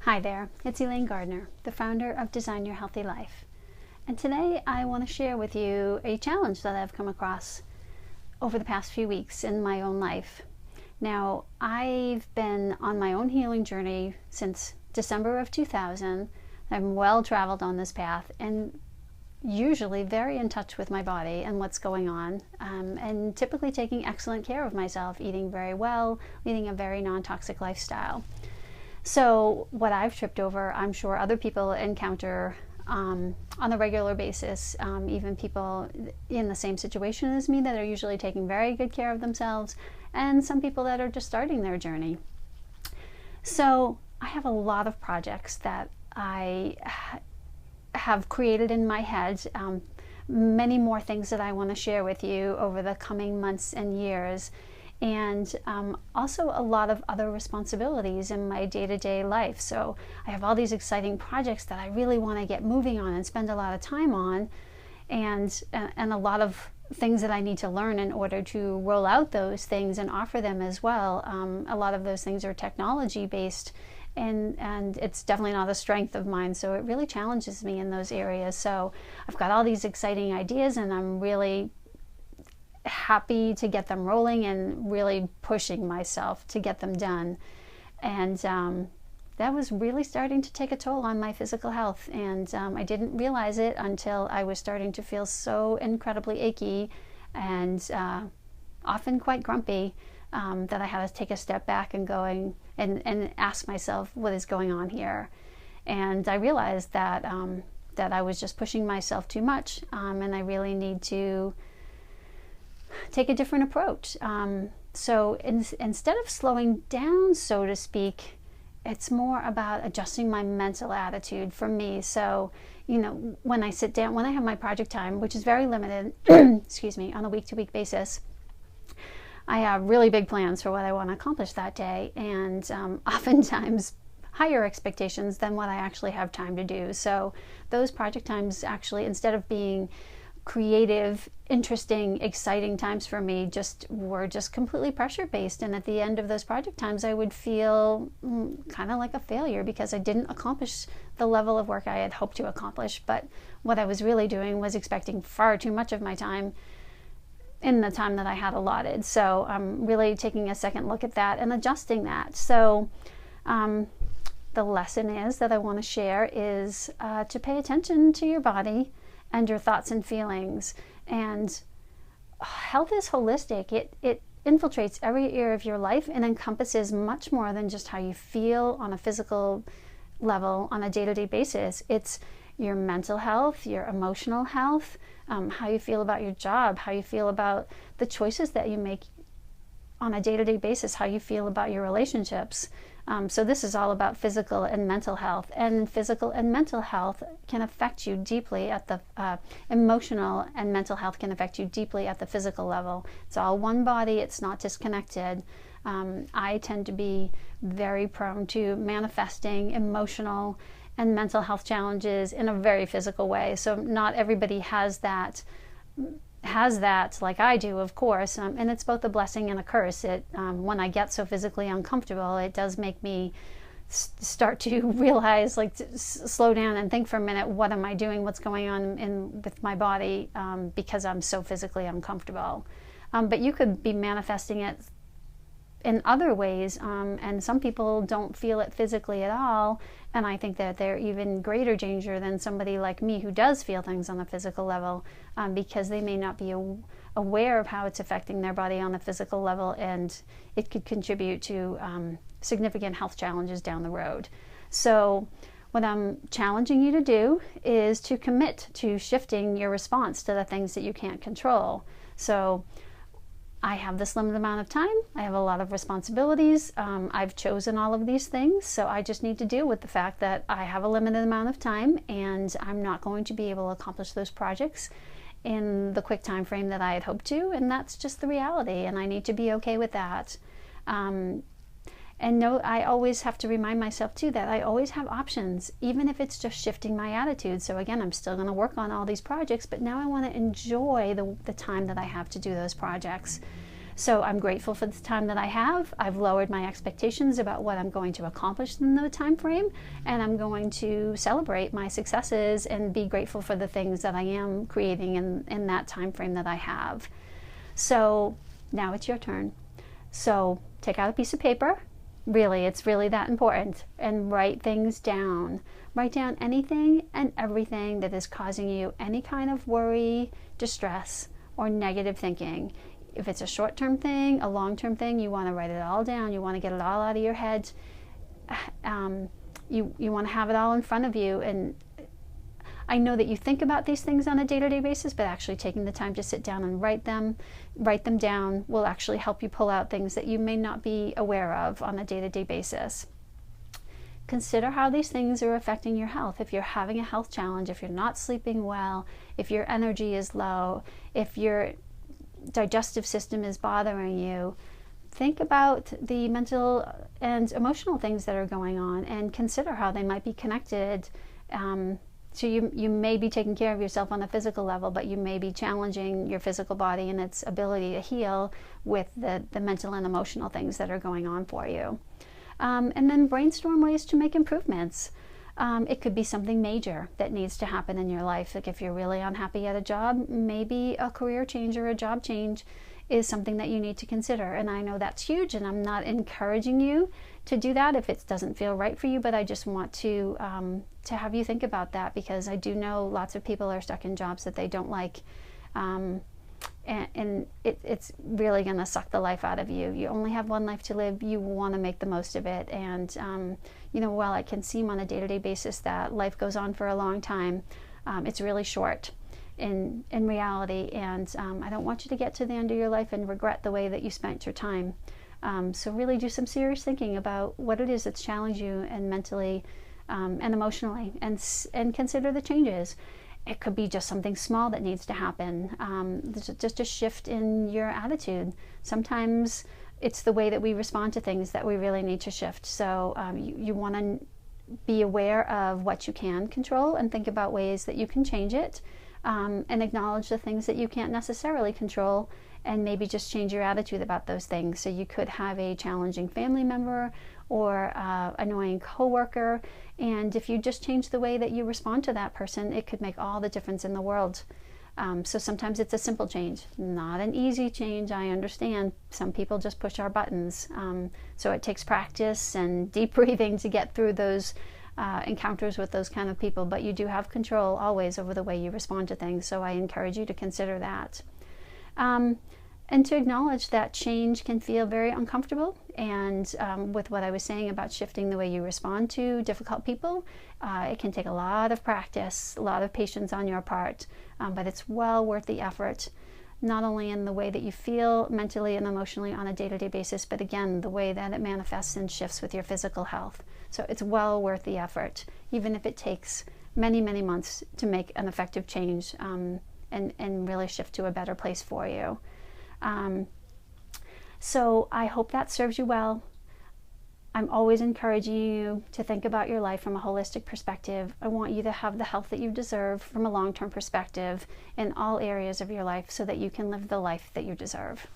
Hi there, it's Elaine Gardner, the founder of Design Your Healthy Life. And today I want to share with you a challenge that I've come across over the past few weeks in my own life. Now, I've been on my own healing journey since December of 2000. I'm well traveled on this path and usually very in touch with my body and what's going on, and typically taking excellent care of myself, eating very well, leading a very non-toxic lifestyle. So what I've tripped over, I'm sure other people encounter on a regular basis, even people in the same situation as me that are usually taking very good care of themselves, and some people that are just starting their journey. So I have a lot of projects that I have created in my head, many more things that I want to share with you over the coming months and years. And also a lot of other responsibilities in my day-to-day life. So I have all these exciting projects that I really want to get moving on and spend a lot of time on, and a lot of things that I need to learn in order to roll out those things and offer them as well. A lot of those things are technology based, and it's definitely not a strength of mine, so it really challenges me in those areas. So I've got all these exciting ideas, and I'm really happy to get them rolling and really pushing myself to get them done. And that was really starting to take a toll on my physical health, and I didn't realize it until I was starting to feel so incredibly achy and often quite grumpy, that I had to take a step back and ask myself, what is going on here? And I realized that that I was just pushing myself too much, and I really need to take a different approach. So instead of slowing down, so to speak, it's more about adjusting my mental attitude for me. So, when I sit down, when I have my project time, which is very limited, excuse me, on a week-to-week basis, I have really big plans for what I want to accomplish that day, and oftentimes higher expectations than what I actually have time to do. So those project times actually, instead of being creative, interesting, exciting times for me, were just completely pressure based, and at the end of those project times I would feel kind of like a failure because I didn't accomplish the level of work I had hoped to accomplish. But what I was really doing was expecting far too much of my time in the time that I had allotted. So I'm really taking a second look at that and adjusting that. So the lesson is that I want to share is to pay attention to your body and your thoughts and feelings. And health is holistic. It infiltrates every area of your life and encompasses much more than just how you feel on a physical level on a day-to-day basis. It's your mental health, your emotional health, how you feel about your job, how you feel about the choices that you make on a day-to-day basis, how you feel about your relationships. So this is all about physical and mental health, and physical and mental health can affect you deeply at the emotional, and mental health can affect you deeply at the physical level. It's all one body, it's not disconnected. I tend to be very prone to manifesting emotional and mental health challenges in a very physical way. So not everybody has that like I do, of course, and it's both a blessing and a curse. When I get so physically uncomfortable, it does make me start to realize, slow down and think for a minute, what am I doing, what's going on with my body, because I'm so physically uncomfortable. But you could be manifesting it in other ways, and some people don't feel it physically at all, and I think that they're even greater danger than somebody like me who does feel things on a physical level, because they may not be aware of how it's affecting their body on a physical level, and it could contribute to significant health challenges down the road. So what I'm challenging you to do is to commit to shifting your response to the things that you can't control. So I have this limited amount of time, I have a lot of responsibilities, I've chosen all of these things, so I just need to deal with the fact that I have a limited amount of time and I'm not going to be able to accomplish those projects in the quick time frame that I had hoped to, and that's just the reality, and I need to be okay with that. And no, I always have to remind myself too that I always have options, even if it's just shifting my attitude. So again, I'm still going to work on all these projects, but now I want to enjoy the time that I have to do those projects. So I'm grateful for the time that I have. I've lowered my expectations about what I'm going to accomplish in the time frame, and I'm going to celebrate my successes and be grateful for the things that I am creating in that time frame that I have. So now it's your turn. So take out a piece of paper. Really, it's really that important, and write things down. Write down anything and everything that is causing you any kind of worry, distress, or negative thinking. If it's a short-term thing, a long-term thing, you want to write it all down. You want to get it all out of your head. You want to have it all in front of you. And I know that you think about these things on a day-to-day basis, but actually taking the time to sit down and write them down will actually help you pull out things that you may not be aware of on a day-to-day basis. Consider how these things are affecting your health. If you're having a health challenge, if you're not sleeping well, if your energy is low, if your digestive system is bothering you, think about the mental and emotional things that are going on and consider how they might be connected. So you may be taking care of yourself on a physical level, but you may be challenging your physical body and its ability to heal with the mental and emotional things that are going on for you. And then brainstorm ways to make improvements. It could be something major that needs to happen in your life. Like if you're really unhappy at a job, maybe a career change or a job change is something that you need to consider. And I know that's huge, and I'm not encouraging you to do that if it doesn't feel right for you, but I just want to have you think about that, because I do know lots of people are stuck in jobs that they don't like. And it's really going to suck the life out of you. You only have one life to live. You want to make the most of it. And, while it can seem on a day-to-day basis that life goes on for a long time, it's really short in reality. And I don't want you to get to the end of your life and regret the way that you spent your time. So really do some serious thinking about what it is that's challenged you and mentally and emotionally, and consider the changes. It could be just something small that needs to happen, just a shift in your attitude. Sometimes it's the way that we respond to things that we really need to shift. So you want to be aware of what you can control and think about ways that you can change it, and acknowledge the things that you can't necessarily control, and maybe just change your attitude about those things. So you could have a challenging family member or annoying coworker, and if you just change the way that you respond to that person, it could make all the difference in the world. So sometimes it's a simple change, not an easy change. I understand some people just push our buttons. So it takes practice and deep breathing to get through those encounters with those kind of people, but you do have control always over the way you respond to things. So I encourage you to consider that. And to acknowledge that change can feel very uncomfortable. And with what I was saying about shifting the way you respond to difficult people, it can take a lot of practice, a lot of patience on your part, but it's well worth the effort, not only in the way that you feel mentally and emotionally on a day-to-day basis, but again, the way that it manifests and shifts with your physical health. So it's well worth the effort, even if it takes many, many months to make an effective change and really shift to a better place for you. So I hope that serves you well. I'm always encouraging you to think about your life from a holistic perspective. I want you to have the health that you deserve from a long-term perspective in all areas of your life so that you can live the life that you deserve.